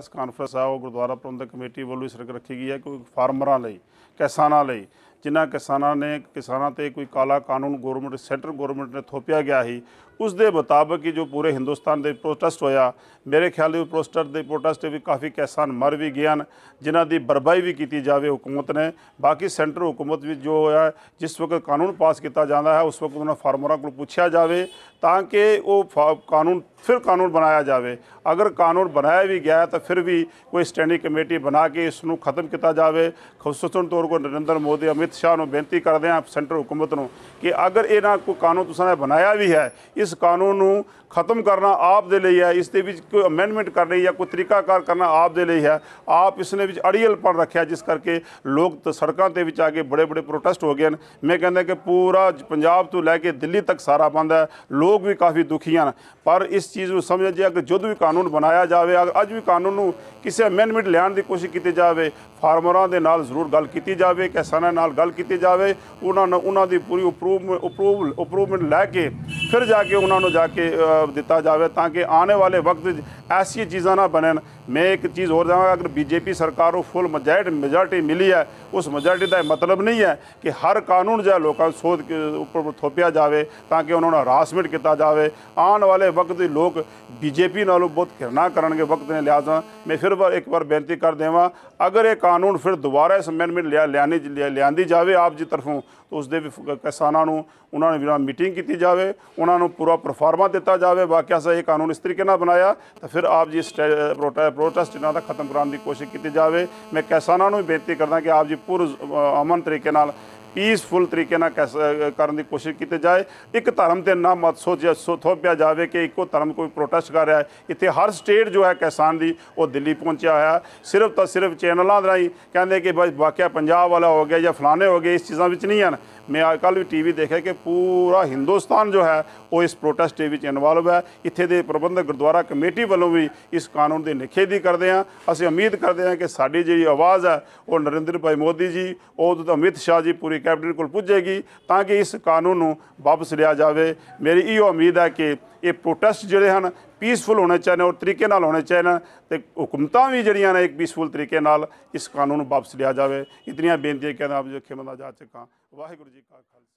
Press conference ਆ ਉਹ ਗੁਰਦੁਆਰਾ ਪ੍ਰਬੰਧਕ committee ਵੱਲੋਂ ਇਸ ਰੱਖੀ ਗਈ ਹੈ ਕੋਈ ਫਾਰਮਰਾਂ ਲਈ, ਕਿਸਾਨਾਂ ਲਈ, ਜਿਨ੍ਹਾਂ ਕਿਸਾਨਾਂ ਤੇ ਕੋਈ ਕਾਲਾ ਕਾਨੂੰਨ ਗੌਰਮੈਂਟ ਸੈਂਟਰ ਗੌਰਮੈਂਟ ਨੇ ਥੋਪਿਆ ਗਿਆ ਸੀ। ਉਸ ਦੇ ਮੁਤਾਬਕ ਹੀ ਜੋ ਪੂਰੇ ਹਿੰਦੁਸਤਾਨ ਦੇ ਪ੍ਰੋਟੈਸਟ ਹੋਇਆ, ਮੇਰੇ ਖਿਆਲ ਦੇ ਪ੍ਰੋਟੈਸਟ ਵੀ ਕਾਫੀ ਕਿਸਾਨ ਮਰ ਵੀ ਗਏ ਹਨ, ਜਿਨ੍ਹਾਂ ਦੀ ਬਰਬਾਈ ਵੀ ਕੀਤੀ ਜਾਵੇ ਹੁਕੂਮਤ ਨੇ। ਬਾਕੀ ਸੈਂਟਰ ਹੁਕੂਮਤ ਵਿੱਚ ਜੋ ਹੋਇਆ, ਜਿਸ ਵਕਤ ਕਾਨੂੰਨ ਪਾਸ ਕੀਤਾ ਜਾਂਦਾ ਹੈ ਉਸ ਵਕਤ ਉਹਨਾਂ ਫਾਰਮਰਾਂ ਕੋਲ ਪੁੱਛਿਆ ਜਾਵੇ ਤਾਂ ਕਿ ਉਹ ਕਾਨੂੰਨ ਬਣਾਇਆ ਜਾਵੇ। ਅਗਰ ਕਾਨੂੰਨ ਬਣਾਇਆ ਵੀ ਗਿਆ ਤਾਂ ਫਿਰ ਵੀ ਕੋਈ ਸਟੈਂਡਿੰਗ ਕਮੇਟੀ ਬਣਾ ਕੇ ਇਸ ਨੂੰ ਖਤਮ ਕੀਤਾ ਜਾਵੇ। ਖਸੂਸਨ ਤੌਰ 'ਤੇ ਨਰਿੰਦਰ ਮੋਦੀ ਅਮਿਤ ਸ਼ਾਹ ਨੂੰ ਬੇਨਤੀ ਕਰਦੇ ਹਾਂ ਸੈਂਟਰ ਹੁਕੂਮਤ ਨੂੰ ਕਿ ਅਗਰ ਇਹਨਾਂ ਕੋਈ ਕਾਨੂੰਨ ਤੁਸੀਂ ਨੇ ਬਣਾਇਆ ਵੀ ਹੈ, ਇਸ ਕਾਨੂੰਨ ਨੂੰ ਖਤਮ ਕਰਨਾ ਆਪ ਦੇ ਲਈ ਹੈ, ਇਸ ਦੇ ਵਿੱਚ ਕੋਈ ਅਮੈਂਡਮੈਂਟ ਕਰਨੀ ਜਾਂ ਕੋਈ ਤਰੀਕਾਕਾਰ ਕਰਨਾ ਆਪ ਦੇ ਲਈ ਹੈ। ਆਪ ਇਸ ਨੇ ਵਿੱਚ ਅੜੀਅਲਪਣ ਰੱਖਿਆ, ਜਿਸ ਕਰਕੇ ਲੋਕ ਸੜਕਾਂ ਦੇ ਵਿੱਚ ਆ ਕੇ ਬੜੇ ਪ੍ਰੋਟੈਸਟ ਹੋ ਗਏ ਹਨ। ਮੈਂ ਕਹਿੰਦਾ ਕਿ ਪੂਰਾ ਪੰਜਾਬ ਤੋਂ ਲੈ ਕੇ ਦਿੱਲੀ ਤੱਕ ਸਾਰਾ ਬੰਦ ਹੈ, ਲੋਕ ਵੀ ਕਾਫੀ ਦੁਖੀ ਹਨ। ਪਰ ਇਸ ਚੀਜ਼ ਨੂੰ ਸਮਝ ਜੇ ਅਗਰ ਜਦੋਂ ਵੀ ਕਾਨੂੰਨ ਬਣਾਇਆ ਜਾਵੇ, ਅੱਜ ਵੀ ਕਾਨੂੰਨ ਨੂੰ ਕਿਸੇ ਅਮੈਂਡਮੈਂਟ ਲਿਆਉਣ ਦੀ ਕੋਸ਼ਿਸ਼ ਕੀਤੀ ਜਾਵੇ, ਫਾਰਮਰਾਂ ਦੇ ਨਾਲ ਜ਼ਰੂਰ ਗੱਲ ਕੀਤੀ ਜਾਵੇ, ਕਿਸਾਨਾਂ ਨਾਲ ਗੱਲ ਕੀਤੀ ਜਾਵੇ, ਉਹਨਾਂ ਦੀ ਪੂਰੀ ਅਪਰੂਵਮੈਂਟ ਲੈ ਕੇ ਫਿਰ ਜਾ ਕੇ ਉਹਨਾਂ ਨੂੰ ਜਾ ਕੇ ਦਿੱਤਾ ਜਾਵੇ ਤਾਂ ਕਿ ਆਉਣੇ ਵਾਲੇ ਵਕਤ ਐਸੀ ਚੀਜ਼ਾਂ ਨਾ ਬਣਨ। मैं एक चीज़ और जाऊँगा, अगर बीजेपी सरकार को फुल मेजॉरिटी मिली है, उस मेजॉरिटी का मतलब नहीं है कि हर कानून जो है लोगों सोच के ऊपर थोपिया जाए ताकि उन्होंने हरासमेंट किया जाए। आने वाले वक्त लोग बीजेपी नालों बहुत घृणा करने के वक्त ने, लिहाजा मैं फिर एक बार बेनती कर देवां, अगर ये कानून फिर दोबारा इस अमेंडमेंट लियांदी जाए आप जी तरफों तो उसके किसानों उन्होंने मीटिंग की जाए, उन्होंने पूरा परफॉर्मा दिता जाए। वाकई से ये कानून इस तरीके ना बनाया तो फिर आप जी प्रोटेस्ट इन्हों का खत्म कराने की कोशिश की जाए। मैं किसानों भी बेनती करदा कि आप जी पूरे अमन तरीके नाल पीसफुल तरीके ना करने की कोशिश की जाए। एक धर्म के ना मत थोपिया जाए कि एको धर्म कोई प्रोटेस्ट कर रहा है। इतने हर स्टेट जो है किसान की वो दिल्ली पहुँचा है, सिर्फ तो सिर्फ चैनलों राही कहते कि भाई वाकया पंजाब वाला हो गया या फलाने हो गए, इस चीज़ों में नहीं है। मैं कल भी टीवी देखा कि पूरा हिंदुस्तान जो है वो इस प्रोटेस्ट के इन्वॉल्व है। इत्थे दे प्रबंधक गुरुद्वारा कमेटी वालों भी इस कानून की निखेधी करते हैं। असीं उम्मीद करते हैं कि साडी जी आवाज़ है वो नरेंद्र भाई मोदी जी और अमित शाह जी पूरी कैबिनेट को पुजेगी ताकि इस कानून को वापस लिया जाए। मेरी इहो उम्मीद है कि ये प्रोटेस्ट जोड़े हैं पीसफुल होने चाहिए और तरीके नाल होने चाहिए, तो हुकूमतां भी जड़ियां ने एक पीसफुल तरीके नाल इस कानून वापस लिया जाए। इतनियां बेनतियां कहना आप जो खेमदा जा चुका। वाहिगुरू जी का खालसा।